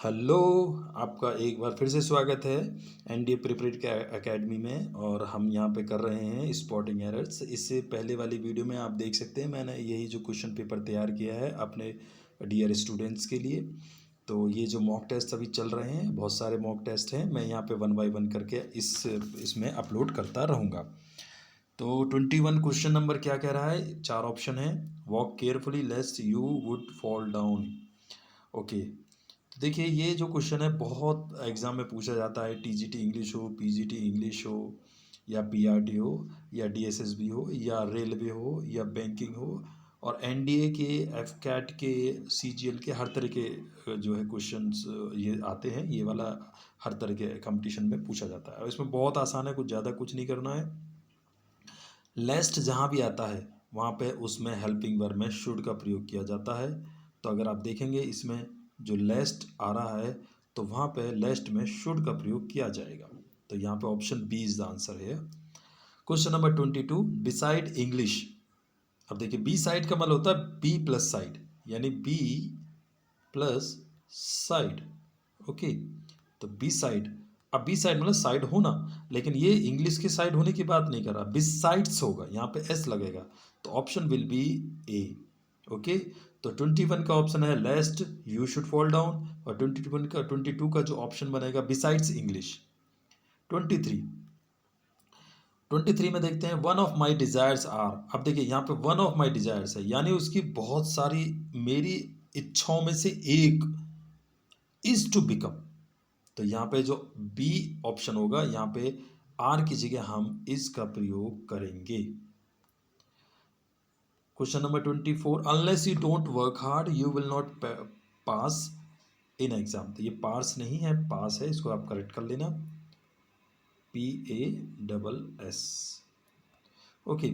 Hello. आपका एक बार फिर से स्वागत है एनडीए प्रिपरेट के एकेडमी में। और हम यहाँ पे कर रहे हैं स्पॉटिंग एरर्स। इससे पहले वाली वीडियो में आप देख सकते हैं मैंने यही जो क्वेश्चन पेपर तैयार किया है अपने डियर स्टूडेंट्स के लिए। तो ये जो मॉक टेस्ट अभी चल रहे हैं, बहुत सारे मॉक टेस्ट हैं, मैं यहाँ पे 1 बाय 1 करके इसमें अपलोड करता रहूँगा। तो 21 क्वेश्चन नंबर क्या कह रहा है? 4 ऑप्शन है। Walk carefully लेस्ट you would fall down. Okay, तो देखिए ये जो क्वेश्चन है बहुत एग्ज़ाम में पूछा जाता है। टीजीटी इंग्लिश हो, पीजीटी इंग्लिश हो, या पीआरटी हो, या डीएसएसबी हो, या रेलवे हो, या बैंकिंग हो, और एनडीए के, एफकैट के, सीजीएल के, हर तरह के जो है क्वेश्चंस ये आते हैं। ये वाला हर तरह के कंपटीशन में पूछा जाता है और इसमें बहुत आसान है, कुछ ज़्यादा कुछ नहीं करना है। लेस्ट जहाँ भी आता है वहाँ पे उसमें हेल्पिंग वर्ब में शुड का प्रयोग किया जाता है। तो अगर आप देखेंगे इसमें जो लेस्ट आ रहा है तो वहाँ पे लेस्ट में शुड का प्रयोग किया जाएगा। तो यहाँ पे option B is the answer है। Question number 22, beside English. अब देखिए बी साइड का मतलब होता है बी प्लस साइड, यानी बी प्लस साइड। ओके, तो बी साइड। अब बी साइड मतलब साइड होना, लेकिन ये इंग्लिश की साइड होने की बात नहीं कर रहा, बिसाइड्स होगा, यहाँ पे एस लगेगा। तो option will be A. Okay, तो 21 का ऑप्शन है लेस्ट यू शुड फॉल डाउन, और 22 का जो ऑप्शन बनेगा बिसाइड्स इंग्लिश। 23 में देखते हैं one of my desires are. अब देखिए यहाँ पे वन ऑफ माई डिजायर्स है, यानी उसकी बहुत सारी मेरी इच्छाओं में से एक इज टू बिकम। तो यहाँ पे जो बी ऑप्शन होगा, यहाँ पे आर की जगह हम इस का प्रयोग करेंगे। Question number 24, unless you don't work hard you will not pass in exam. तो ये पास नहीं है, पास है, इसको आप करेक्ट कर लेना, PASS। ओके,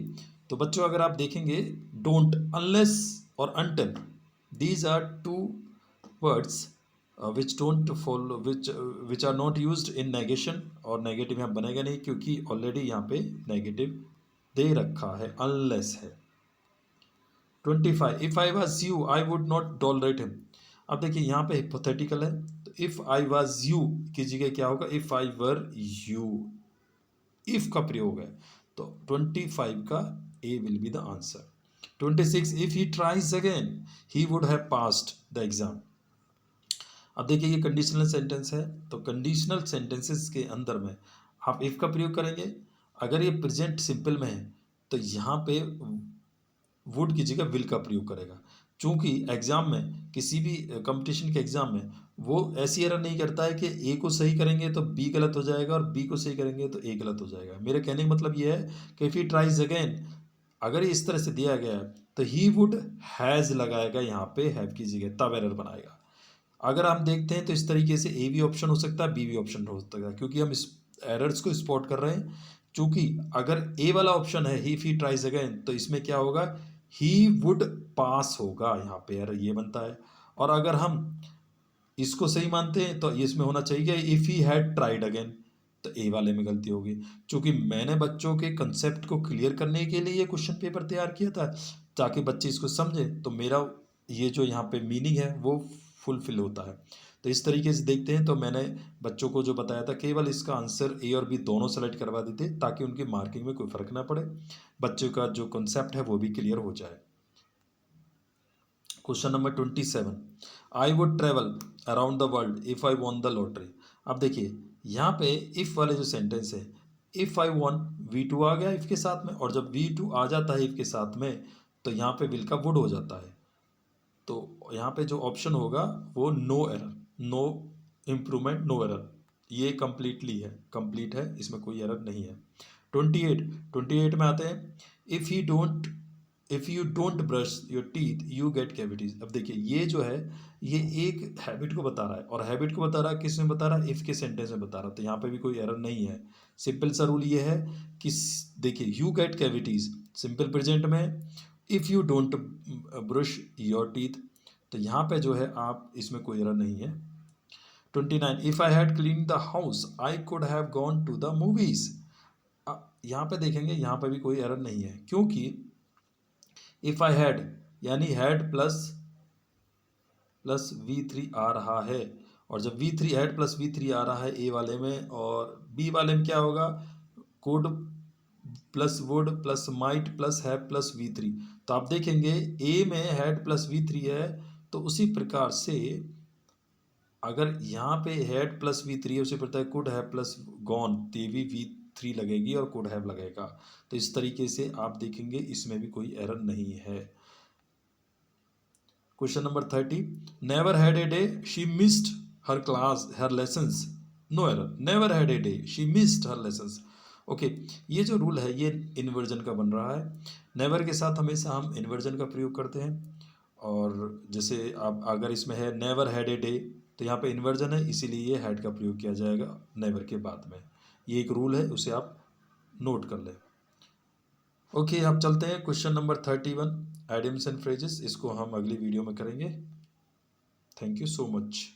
तो बच्चों अगर आप देखेंगे डोंट, अनलेस और until, these are two words which don't follow, which are not used in negation. और नेगेटिव यहाँ बनेगा नहीं क्योंकि ऑलरेडी यहाँ पे नेगेटिव दे रखा है, अनलेस है। 25, if I was you I would not tolerate him. अब देखिए यहाँ पे हिपोथेटिकल है, तो इफ आई वाज यू की जगह क्या होगा, if I were you, if का प्रयोग है। तो 25 का A will be the answer. 26, if he tries again he would have passed the exam. अब देखिए ये कंडीशनल सेंटेंस है, तो कंडीशनल सेंटेंसेस के अंदर में आप इफ का प्रयोग करेंगे। अगर ये प्रेजेंट सिंपल में है तो यहाँ पे वुड की जगह विल का प्रयोग करेगा। चूंकि एग्जाम में, किसी भी कंपटीशन के एग्जाम में, वो ऐसी एरर नहीं करता है कि ए को सही करेंगे तो बी गलत हो जाएगा और बी को सही करेंगे तो ए गलत हो जाएगा। मेरे कहने का मतलब ये है कि इफ ही ट्राइज अगेन, अगर इस तरह से दिया गया है तो ही वुड हैज़ लगाएगा यहाँ पे हैव की जगह, तब एरर बनाएगा। अगर हम देखते हैं तो इस तरीके से ए भी ऑप्शन हो सकता है, बी भी ऑप्शन हो सकता है, क्योंकि हम इस एरर्स को स्पॉट कर रहे हैं। चूंकि अगर ए वाला ऑप्शन है ही फी ट्राइज अगेन, तो इसमें क्या होगा, ही वुड पास होगा, यहाँ पे एरर ये बनता है। और अगर हम इसको सही मानते हैं तो इसमें होना चाहिए if he had tried again, तो ए वाले में गलती होगी। चूंकि मैंने बच्चों के कंसेप्ट को क्लियर करने के लिए ये क्वेश्चन पेपर तैयार किया था ताकि बच्चे इसको समझें, तो मेरा ये जो यहाँ पे मीनिंग है वो फुलफिल होता है। तो इस तरीके से देखते हैं, तो मैंने बच्चों को जो बताया था केवल इसका आंसर ए और बी दोनों सेलेक्ट करवा देते ताकि उनकी मार्किंग में कोई फर्क ना पड़े, बच्चों का जो कॉन्सेप्ट है वो भी क्लियर हो जाए। Question number 27, I would travel around the world if I won the lottery. अब देखिए यहाँ पे इफ वाले जो सेंटेंस है, इफ आई वॉन, V2 आ गया इफ के साथ में, और जब V2 आ जाता है इफ के साथ में तो यहाँ पे विल का वुड हो जाता है। तो यहाँ पे जो ऑप्शन होगा वो no error, no improvement, no error, ये कंप्लीटली है, कंप्लीट है, इसमें कोई एरर नहीं है। 28 में आते हैं, if you don't brush your teeth you get cavities. अब देखिए ये जो है ये एक हैबिट को बता रहा है, और हैबिट को बता रहा है किस में बता रहा है, इफ़ के सेंटेंस में बता रहा है, तो यहाँ पे भी कोई एरर नहीं है। सिंपल सा रूल ये है कि देखिए you get cavities simple present में, if you don't brush your teeth, तो यहाँ पे जो है आप, इसमें कोई एरर नहीं है। 29, if I had clean the house I could have gone to the movies. यहाँ पे देखेंगे यहाँ पे भी कोई एरर नहीं है, क्योंकि इफ़ आई हैड यानी हैड प्लस V3 आ रहा है, और जब V3 हैड प्लस V3 आ रहा है ए वाले में, और बी वाले में क्या होगा, could plus would plus might plus have plus V3। तो आप देखेंगे ए में हैड प्लस V3 है, तो उसी प्रकार से अगर यहाँ पे हैड प्लस V3 है, उसी प्रकार कुड हैव प्लस गॉन, तो ये भी V3 लगेगी और कुड हैव लगेगा। तो इस तरीके से आप देखेंगे इसमें भी कोई एरर नहीं है। Question number 30, never had a day she missed her class her lessons. No error, never had a day she missed her lessons. Okay, ये जो रूल है ये इन्वर्जन का बन रहा है। नेवर के साथ हमेशा हम इन्वर्जन का प्रयोग करते हैं, और जैसे आप अगर इसमें है नेवर हैड ए डे, तो यहाँ पे इन्वर्जन है, इसीलिए ये हैड का प्रयोग किया जाएगा नेवर के बाद में। ये एक रूल है, उसे आप नोट कर लें। ओके, आप चलते हैं क्वेश्चन नंबर 31, एडिम्स एंड फ्रेजेस। इसको हम अगली वीडियो में करेंगे। Thank you so much.